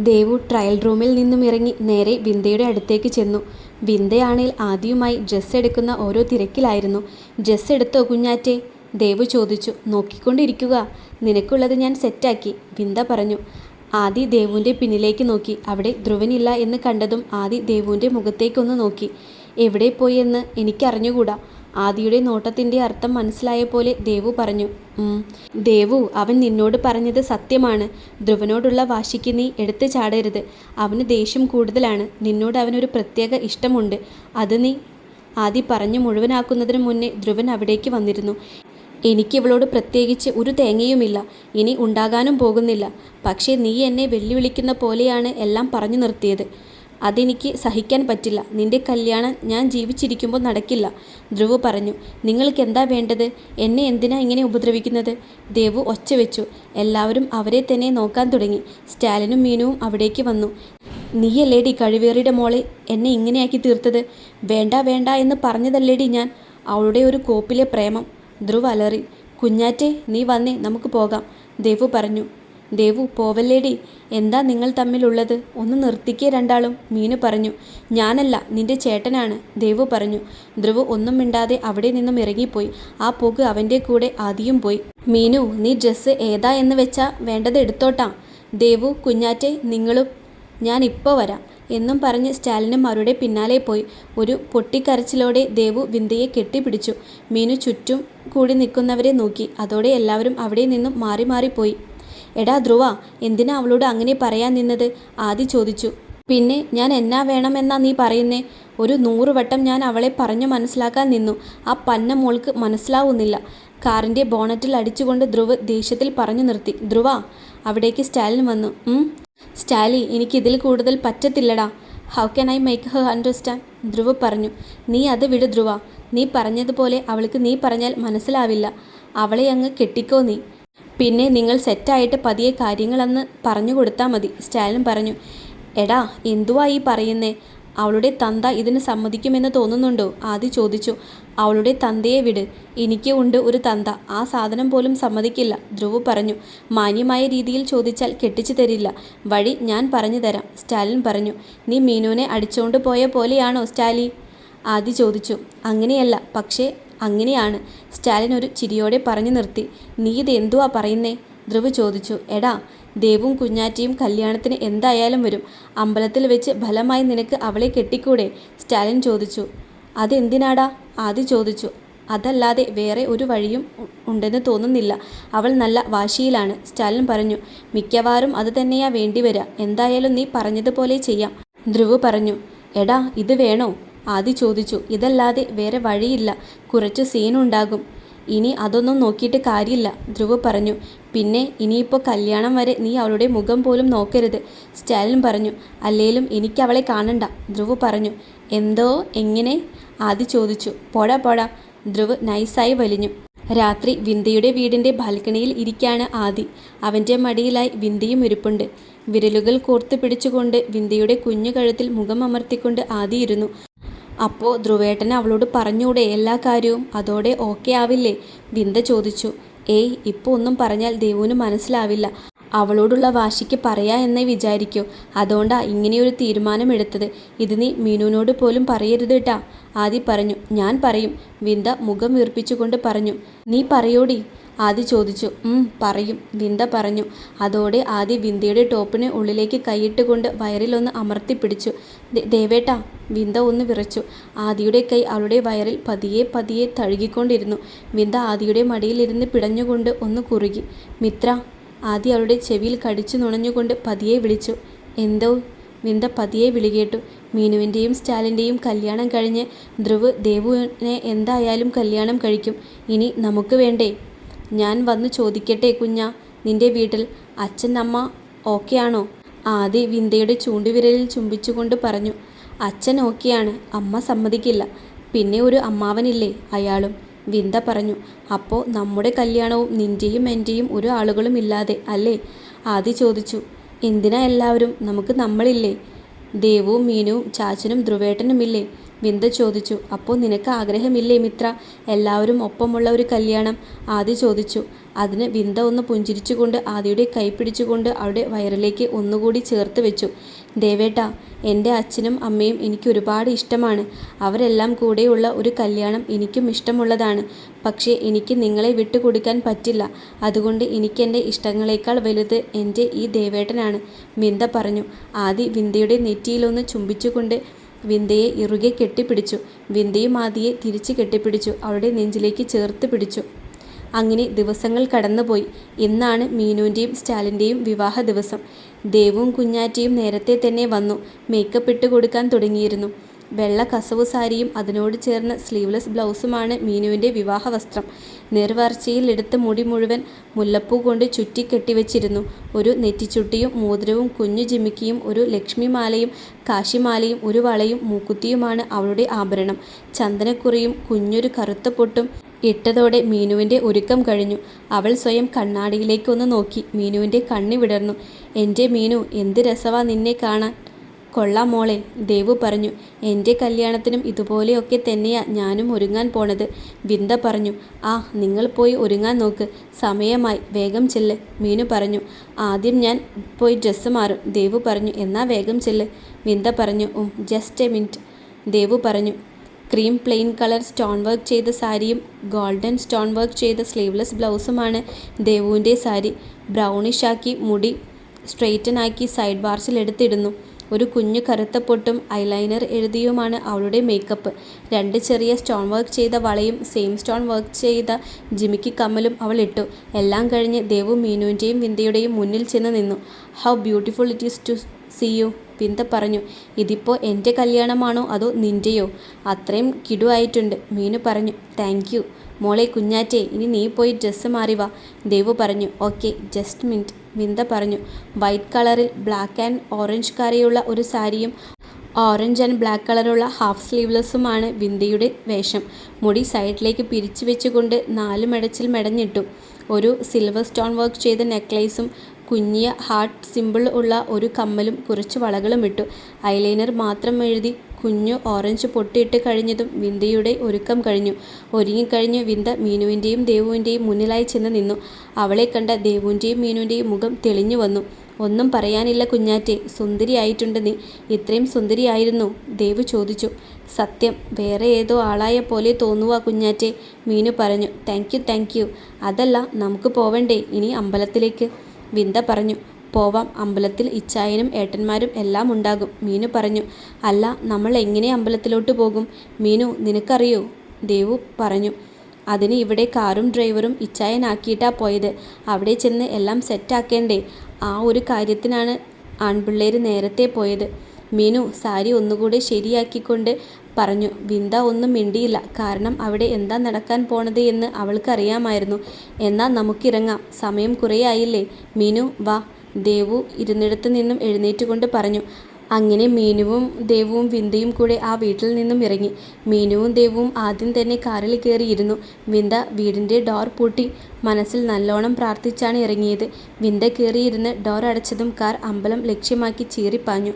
Devu trial റൂമിൽ നിന്നും ഇറങ്ങി നേരെ വിന്ദയുടെ അടുത്തേക്ക് ചെന്നു. വിന്ദയാണെങ്കിൽ ആദ്യമായി ഡ്രസ്സ് എടുക്കുന്ന ഓരോ തിരക്കിലായിരുന്നു. ഡ്രസ്സ് എടുത്തോ കുഞ്ഞാറ്റെ? ദേവു ചോദിച്ചു. നോക്കിക്കൊണ്ടിരിക്കുക, നിനക്കുള്ളത് ഞാൻ സെറ്റാക്കി, വിന്ദ പറഞ്ഞു. ആദി ദേവുവിൻ്റെ പിന്നിലേക്ക് നോക്കി. അവിടെ ധ്രുവനില്ല എന്ന് കണ്ടതും ആദി ദേവുവിൻ്റെ മുഖത്തേക്കൊന്ന് നോക്കി. എവിടെ പോയി എന്ന് എനിക്കറിഞ്ഞുകൂടാ. ആദിയുടെ നോട്ടത്തിൻ്റെ അർത്ഥം മനസ്സിലായ പോലെ ദേവു പറഞ്ഞു. ദേവു, അവൻ നിന്നോട് പറഞ്ഞത് സത്യമാണ്. ധ്രുവനോടുള്ള വാശിക്ക് നീ എടുത്തു ചാടരുത്. അവന് ദേഷ്യം കൂടുതലാണ്. നിന്നോട് അവനൊരു പ്രത്യേക ഇഷ്ടമുണ്ട്. അത് നീ ആദി പറഞ്ഞു മുഴുവനാക്കുന്നതിന് മുന്നേ ധ്രുവൻ അവിടേക്ക് വന്നിരുന്നു. എനിക്കിവളോട് പ്രത്യേകിച്ച് ഒരു തേങ്ങയുമില്ല, ഇനി ഉണ്ടാകാനും പോകുന്നില്ല. പക്ഷേ നീ എന്നെ വെല്ലുവിളിക്കുന്ന പോലെയാണ് എല്ലാം പറഞ്ഞു നിർത്തിയത്. അതെനിക്ക് സഹിക്കാൻ പറ്റില്ല. നിന്റെ കല്യാണം ഞാൻ ജീവിച്ചിരിക്കുമ്പോൾ നടക്കില്ല, ധ്രുവ് പറഞ്ഞു. നിങ്ങൾക്ക് എന്താ വേണ്ടത്? എന്നെ എന്തിനാ ഇങ്ങനെ ഉപദ്രവിക്കുന്നത്? ദേവു ഒച്ച വെച്ചു. എല്ലാവരും അവരെ തന്നെ നോക്കാൻ തുടങ്ങി. സ്റ്റാലിനും മീനുവും അവിടേക്ക് വന്നു. നീയല്ലേടി കഴിവേറിയുടെ മോളെ എന്നെ ഇങ്ങനെയാക്കി തീർത്തത്? വേണ്ട വേണ്ട എന്ന് പറഞ്ഞതല്ലേടി ഞാൻ. അവളുടെ ഒരു കോപ്പിലെ പ്രേമം, ധ്രുവ് അലറി. കുഞ്ഞാറ്റെ, നീ വന്നേ, നമുക്ക് പോകാം, ദേവു പറഞ്ഞു. ദേവു, പോവല്ലേടി. എന്താ നിങ്ങൾ തമ്മിലുള്ളത്? ഒന്ന് നിർത്തിക്കേ രണ്ടാളും, മീനു പറഞ്ഞു. ഞാനല്ല, നിന്റെ ചേട്ടനാണ്, ദേവു പറഞ്ഞു. ധ്രുവ് ഒന്നും മിണ്ടാതെ അവിടെ നിന്നും ഇറങ്ങിപ്പോയി. ആ പോക്ക് അവൻ്റെ കൂടെ ആദിയും പോയി. മീനു, നീ ഡ്രസ്സ് ഏതാ എന്ന് വെച്ചാ വേണ്ടത് എടുത്തോട്ടാ. ദേവു, കുഞ്ഞാറ്റെ, നിങ്ങളും. ഞാൻ ഇപ്പോൾ വരാം എന്നും പറഞ്ഞ് സ്റ്റാലിനും അവരുടെ പിന്നാലെ പോയി. ഒരു പൊട്ടിക്കരച്ചിലോടെ ദേവു വിന്ദയെ കെട്ടിപ്പിടിച്ചു. മീനു ചുറ്റും കൂടി നിൽക്കുന്നവരെ നോക്കി. അതോടെ എല്ലാവരും അവിടെ നിന്നും മാറി മാറിപ്പോയി. എടാ ധ്രുവ, എന്തിനാ അവളോട് അങ്ങനെ പറയാൻ നിന്നത്? ആദി ചോദിച്ചു. പിന്നെ ഞാൻ എന്നാ വേണമെന്നാ നീ പറയുന്നേ? ഒരു 100 വട്ടം ഞാൻ അവളെ പറഞ്ഞു മനസ്സിലാക്കാൻ നിന്നു. ആ പന്ന മോൾക്ക് മനസ്സിലാവുന്നില്ല. കാറിൻ്റെ ബോണറ്റിൽ അടിച്ചുകൊണ്ട് ധ്രുവ് ദേഷ്യത്തിൽ പറഞ്ഞു നിർത്തി. ധ്രുവ, അവിടേക്ക് സ്റ്റാലിൻ വന്നു. സ്റ്റാലി, എനിക്കിതിൽ കൂടുതൽ പറ്റത്തില്ലടാ. How can I make her understand? Dhruv പറഞ്ഞു. നീ അത് വിട് ധ്രുവ. നീ പറഞ്ഞതുപോലെ അവൾക്ക് നീ പറഞ്ഞാൽ മനസ്സിലാവില്ല. അവളെ അങ്ങ് കെട്ടിക്കോ നീ. പിന്നെ നിങ്ങൾ സെറ്റായിട്ട് പതിയെ കാര്യങ്ങളെന്ന് പറഞ്ഞു കൊടുത്താൽ മതി, സ്റ്റാലിൻ പറഞ്ഞു. എടാ, എന്തുവാ ഈ പറയുന്നേ? അവളുടെ തന്ത ഇതിന് സമ്മതിക്കുമെന്ന് തോന്നുന്നുണ്ടോ? ആദി ചോദിച്ചു. അവളുടെ തന്തയെ വിട്. എനിക്ക് ഉണ്ട് ഒരു തന്ത. ആ സാധനം പോലും സമ്മതിക്കില്ല, ധ്രുവ് പറഞ്ഞു. മാന്യമായ രീതിയിൽ ചോദിച്ചാൽ കെട്ടിച്ചു തരില്ല. വഴി ഞാൻ പറഞ്ഞു തരാം, സ്റ്റാലിൻ പറഞ്ഞു. നീ മീനുവിനെ അടിച്ചുകൊണ്ട് പോയ പോലെയാണോ സ്റ്റാലി? ആദി ചോദിച്ചു. അങ്ങനെയല്ല, പക്ഷേ അങ്ങനെയാണ്, സ്റ്റാലിൻ ഒരു ചിരിയോടെ പറഞ്ഞു നിർത്തി. നീ ഇത് എന്തുവാ പറയുന്നേ? ധ്രുവ് ചോദിച്ചു. എടാ, ദേവും കുഞ്ഞാറ്റയും കല്യാണത്തിന് എന്തായാലും വരും. അമ്പലത്തിൽ വെച്ച് ഫലമായി നിനക്ക് അവളെ കെട്ടിക്കൂടെ? സ്റ്റാലിൻ ചോദിച്ചു. അതെന്തിനാടാ? ആദി ചോദിച്ചു. അതല്ലാതെ വേറെ ഒരു വഴിയും ഉണ്ടെന്ന് തോന്നുന്നില്ല. അവൾ നല്ല വാശിയിലാണ്, സ്റ്റാലിൻ പറഞ്ഞു. മിക്കവാറും അത് തന്നെയാ വേണ്ടിവരിക. എന്തായാലും നീ പറഞ്ഞതുപോലെ ചെയ്യാം, ധ്രുവ് പറഞ്ഞു. എടാ, ഇത് വേണോ? ആദി ചോദിച്ചു. ഇതല്ലാതെ വേറെ വഴിയില്ല. കുറച്ച് സീനുണ്ടാകും. ഇനി അതൊന്നും നോക്കിയിട്ട് കാര്യമില്ല, ധ്രുവ് പറഞ്ഞു. പിന്നെ ഇനിയിപ്പോൾ കല്യാണം വരെ നീ അവളുടെ മുഖം പോലും നോക്കരുത്, സ്റ്റാലിൻ പറഞ്ഞു. അല്ലേലും എനിക്ക് അവളെ കാണണ്ട, ധ്രുവ് പറഞ്ഞു. എന്തോ? എങ്ങനെ? ആദി ചോദിച്ചു. പോടാ പോടാ, ധ്രുവ് നൈസായി വലിഞ്ഞു. രാത്രി വിന്ദയുടെ വീടിൻ്റെ ബാൽക്കണിയിൽ ഇരിക്കാണ് ആദി. അവൻ്റെ മടിയിലായി വിന്ദയും ഇരിപ്പുണ്ട്. വിരലുകൾ കോർത്ത് പിടിച്ചുകൊണ്ട് വിന്ദയുടെ കുഞ്ഞു കഴുത്തിൽ മുഖം അമർത്തിക്കൊണ്ട് ആദി ഇരുന്നു. അപ്പോൾ ധ്രുവേട്ടന് അവളോട് പറഞ്ഞൂടെ എല്ലാ കാര്യവും? അതോടെ ഓക്കെ ആവില്ലേ? വിന്ദ ചോദിച്ചു. ഏയ്, ഇപ്പോൾ ഒന്നും പറഞ്ഞാൽ ദേവുവിന് മനസ്സിലാവില്ല. അവളോടുള്ള വാശിക്ക് പറയാ എന്നേ വിചാരിക്കൂ. അതുകൊണ്ടാ ഇങ്ങനെയൊരു തീരുമാനമെടുത്തത്. ഇത് നീ മീനുവിനോട് പോലും പറയരുത് കേട്ടാ, ആദി പറഞ്ഞു. ഞാൻ പറയും, വിന്ദ മുഖം വീർപ്പിച്ചുകൊണ്ട് പറഞ്ഞു. നീ പറയോടി? ആദി ചോദിച്ചു. പറയും, വിന്ദ പറഞ്ഞു. അതോടെ ആദി വിന്ദയുടെ ടോപ്പിന് ഉള്ളിലേക്ക് കൈയിട്ടുകൊണ്ട് വയറിലൊന്ന് അമർത്തിപ്പിടിച്ചു. ദേവേട്ടാ, വിന്ദ ഒന്ന് വിറച്ചു. ആദിയുടെ കൈ അവളുടെ വയറിൽ പതിയെ പതിയെ തഴുകിക്കൊണ്ടിരുന്നു. വിന്ദ ആദിയുടെ മടിയിലിരുന്ന് പിടഞ്ഞുകൊണ്ട് ഒന്ന് കുറുകി. മിത്ര, ആദി അവളുടെ ചെവിയിൽ കടിച്ചു നുണഞ്ഞുകൊണ്ട് പതിയെ വിളിച്ചു. എന്തോ? വിന്ദ പതിയെ വിളികേട്ടു. മീനുവിൻ്റെയും സ്റ്റാലിൻ്റെയും കല്യാണം കഴിഞ്ഞ് ധ്രുവ് ദേവുവിനെ എന്തായാലും കല്യാണം കഴിക്കും. ഇനി നമുക്ക് വേണ്ടേ? ഞാൻ വന്ന് ചോദിക്കട്ടെ കുഞ്ഞാ, നിന്റെ വീട്ടിൽ അച്ഛൻ അമ്മ ഓക്കെ ആണോ? ആദി വിന്ദയുടെ ചൂണ്ടുവിരലിൽ ചുംബിച്ചുകൊണ്ട് പറഞ്ഞു. അച്ഛൻ ഓക്കെയാണ്, അമ്മ സമ്മതിക്കില്ല. പിന്നെ ഒരു അമ്മാവനില്ലേ, അയാളും, വിന്ദ പറഞ്ഞു. അപ്പോൾ നമ്മുടെ കല്യാണവും നിൻ്റെയും എൻ്റെയും ഒരു ആളുകളും ഇല്ലാതെ അല്ലേ? ആദി ചോദിച്ചു. എന്തിനാ എല്ലാവരും? നമുക്ക് നമ്മളില്ലേ? ദേവുവും മീനുവും ചാച്ചനും ധ്രുവേട്ടനുമില്ലേ? വിന്ദ ചോദിച്ചു. അപ്പോൾ നിനക്ക് ആഗ്രഹമില്ലേ മിത്ര, എല്ലാവരും ഒപ്പമുള്ള ഒരു കല്യാണം? ആദി ചോദിച്ചു. അതിന് വിന്ദ ഒന്ന് പുഞ്ചിരിച്ചുകൊണ്ട് ആദിയുടെ കൈ പിടിച്ചുകൊണ്ട് അവളുടെ വയറിലേക്ക് ഒന്നുകൂടി ചേർത്ത് വെച്ചു. ദേവേട്ട, എൻ്റെ അച്ഛനും അമ്മയും എനിക്ക് ഒരുപാട് ഇഷ്ടമാണ്. അവരെല്ലാം കൂടെയുള്ള ഒരു കല്യാണം എനിക്കും ഇഷ്ടമുള്ളതാണ്. പക്ഷേ എനിക്ക് നിങ്ങളെ വിട്ടുകൊടുക്കാൻ പറ്റില്ല. അതുകൊണ്ട് എനിക്കെൻ്റെ ഇഷ്ടങ്ങളെക്കാൾ വലുത് എൻ്റെ ഈ ദേവേട്ടനാണ്, വിന്ദ പറഞ്ഞു. ആദി വിന്ദയുടെ നെറ്റിയിലൊന്ന് ചുംബിച്ചുകൊണ്ട് വിന്ദയെ ഇറുകെ കെട്ടിപ്പിടിച്ചു. വിന്ദയും ആദിയെ തിരിച്ച് കെട്ടിപ്പിടിച്ചു അവളുടെ നെഞ്ചിലേക്ക് ചേർത്ത് പിടിച്ചു. അങ്ങനെ ദിവസങ്ങൾ കടന്നുപോയി. ഇന്നാണ് മീനുവിൻ്റെയും സ്റ്റാലിൻ്റെയും വിവാഹ ദിവസം. ദേവും കുഞ്ഞാറ്റയും നേരത്തെ തന്നെ വന്നു. മേക്കപ്പ് ഇട്ട് കൊടുക്കാൻ തുടങ്ങിയിരുന്നു. വെള്ള കസവു സാരിയും അതിനോട് ചേർന്ന സ്ലീവ്ലെസ് ബ്ലൗസുമാണ് മീനുവിൻ്റെ വിവാഹ വസ്ത്രം. നേർവാർച്ചയിൽ എടുത്ത മുടി മുഴുവൻ മുല്ലപ്പൂ കൊണ്ട് ചുറ്റി കെട്ടിവെച്ചിരുന്നു. ഒരു നെറ്റിച്ചുട്ടിയും മോതിരവും കുഞ്ഞു ജിമിക്കിയും ഒരു ലക്ഷ്മിമാലയും കാശിമാലയും ഒരു വളയും മൂക്കുത്തിയുമാണ് അവളുടെ ആഭരണം. ചന്ദനക്കുറിയും കുഞ്ഞൊരു കറുത്ത പൊട്ടും ഇട്ടതോടെ മീനുവിൻ്റെ ഒരുക്കം കഴിഞ്ഞു. അവൾ സ്വയം കണ്ണാടിയിലേക്കൊന്ന് നോക്കി. മീനുവിൻ്റെ കണ്ണി വിടർന്നു. എൻ്റെ മീനു, എന്ത് രസവാ നിന്നെ കാണാൻ. കൊള്ളാം മോളെ, ദേവു പറഞ്ഞു. എൻ്റെ കല്യാണത്തിനും ഇതുപോലെയൊക്കെ തന്നെയാ ഞാനും ഒരുങ്ങാൻ പോണത്, വിന്ദ പറഞ്ഞു. ആ, നിങ്ങൾ പോയി ഒരുങ്ങാൻ നോക്ക്, സമയമായി, വേഗം ചെല്ല്, മീനു പറഞ്ഞു. ആദ്യം ഞാൻ പോയി ഡ്രസ്സ് മാറും, ദേവു പറഞ്ഞു. എന്നാ വേഗം ചെല്ല്, വിന്ദ പറഞ്ഞു. ജസ്റ്റ് എ മിനിറ്റ്, ദേവു പറഞ്ഞു. Cream plain colour stone work ചെയ്ത സാരിയും ഗോൾഡൻ സ്റ്റോൺ വർക്ക് ചെയ്ത സ്ലീവ്ലെസ് ബ്ലൗസുമാണ് ദേവുവിൻ്റെ സാരി. ബ്രൗണിഷാക്കി മുടി സ്ട്രെയിറ്റനാക്കി സൈഡ് ബാർസിൽ എടുത്തിടുന്നു. ഒരു കുഞ്ഞു കറുത്ത പൊട്ടും ഐലൈനർ എഴുതിയുമാണ് അവളുടെ മേക്കപ്പ്. 2 ചെറിയ സ്റ്റോൺ വർക്ക് ചെയ്ത വളയും സെയിം സ്റ്റോൺ വർക്ക് ചെയ്ത ജിമിക്കി കമ്മലും അവൾ ഇട്ടു. എല്ലാം കഴിഞ്ഞ് ദേവു മീനുവിൻ്റെയും വിന്ദയുടെയും മുന്നിൽ ചെന്ന് നിന്നു. How beautiful it is to see you, Vinda പറഞ്ഞു. ഇതിപ്പോൾ എൻ്റെ കല്യാണമാണോ അതോ നിൻ്റെയോ? അത്രയും കിടുവായിട്ടുണ്ട്, മീനു പറഞ്ഞു. താങ്ക് യു മോളെ. കുഞ്ഞാറ്റേ, ഇനി നീ പോയി ഡ്രസ്സ് മാറി വാ, ദേവു പറഞ്ഞു. ഓക്കെ, ജസ്റ്റ് മിനിറ്റ്, വിന്ദ പറഞ്ഞു. വൈറ്റ് കളറിൽ ബ്ലാക്ക് ആൻഡ് ഓറഞ്ച് കരയുള്ള ഒരു സാരിയും ഓറഞ്ച് ആൻഡ് ബ്ലാക്ക് കളറുള്ള ഹാഫ് സ്ലീവ്ലെസ്സുമാണ് വിന്ദയുടെ വേഷം. മുടി സൈഡിലേക്ക് പിരിച്ചു വെച്ചുകൊണ്ട് 4 മെടച്ചിൽ മെടഞ്ഞിട്ടു. ഒരു സിൽവർ സ്റ്റോൺ വർക്ക് ചെയ്ത നെക്ലേസും കുഞ്ഞിയ ഹാർട്ട് സിമ്പിൾ ഉള്ള ഒരു കമ്മലും കുറച്ച് വളകളും ഇട്ടു. ഐലൈനർ മാത്രം എഴുതി കുഞ്ഞു ഓറഞ്ച് പൊട്ടിയിട്ട് കഴിഞ്ഞതും വിന്ദയുടെ ഒരുക്കം കഴിഞ്ഞു. ഒരുങ്ങിക്കഴിഞ്ഞ് വിന്ദ മീനുവിൻ്റെയും ദേവുവിൻ്റെയും മുന്നിലായി ചെന്ന് നിന്നു. അവളെ കണ്ട ദേവുവിൻ്റെയും മീനുവിൻ്റെയും മുഖം തെളിഞ്ഞു വന്നു. ഒന്നും പറയാനില്ല കുഞ്ഞാറ്റെ, സുന്ദരിയായിട്ടുണ്ട് നീ. ഇത്രയും സുന്ദരിയായിരുന്നു, ദേവു ചോദിച്ചു. സത്യം, വേറെ ഏതോ ആളായ പോലെ തോന്നുവാ കുഞ്ഞാറ്റെ, മീനു പറഞ്ഞു. Thank you. അതല്ല, നമുക്ക് പോവണ്ടേ ഇനി അമ്പലത്തിലേക്ക്, വിന്ദ പറഞ്ഞു. പോവാം, അമ്പലത്തിൽ ഇച്ചായനും ഏട്ടന്മാരും എല്ലാം ഉണ്ടാകും, മീനു പറഞ്ഞു. അല്ല, നമ്മൾ എങ്ങനെ അമ്പലത്തിലോട്ട് പോകും മീനു, നിനക്കറിയോ, ദേവു പറഞ്ഞു. അതിന് ഇവിടെ കാറും ഡ്രൈവറും ഇച്ചായനാക്കിയിട്ടാ പോയത്. അവിടെ ചെന്ന് എല്ലാം സെറ്റാക്കേണ്ടേ? ആ ഒരു കാര്യത്തിനാണ് ആൺപിള്ളേർ നേരത്തെ പോയത്, മീനു സാരി ഒന്നുകൂടെ ശരിയാക്കിക്കൊണ്ട് പറഞ്ഞു. വിന്ദ ഒന്നും മിണ്ടിയില്ല. കാരണം അവിടെ എന്താ നടക്കാൻ പോണത് എന്ന് അവൾക്കറിയാമായിരുന്നു. എന്നാൽ നമുക്കിറങ്ങാം, സമയം കുറേ ആയില്ലേ, മീനു വാ, ദേവു ഇരുന്നിടത്ത് നിന്നും എഴുന്നേറ്റുകൊണ്ട് പറഞ്ഞു. അങ്ങനെ മീനുവും ദേവുവും വിന്ദയും കൂടെ ആ വീട്ടിൽ നിന്നും ഇറങ്ങി. മീനുവും ദേവുവും ആദ്യം തന്നെ കാറിൽ കയറിയിരുന്നു. വിന്ദ വീടിൻ്റെ ഡോർ പൂട്ടി. മനസ്സിൽ നല്ലോണം പ്രാർത്ഥിച്ചാണ് ഇറങ്ങിയത്. വിന്ദ കയറിയിരുന്ന് ഡോർ അടച്ചതും കാർ അമ്പലം ലക്ഷ്യമാക്കി ചീറിപ്പാഞ്ഞു.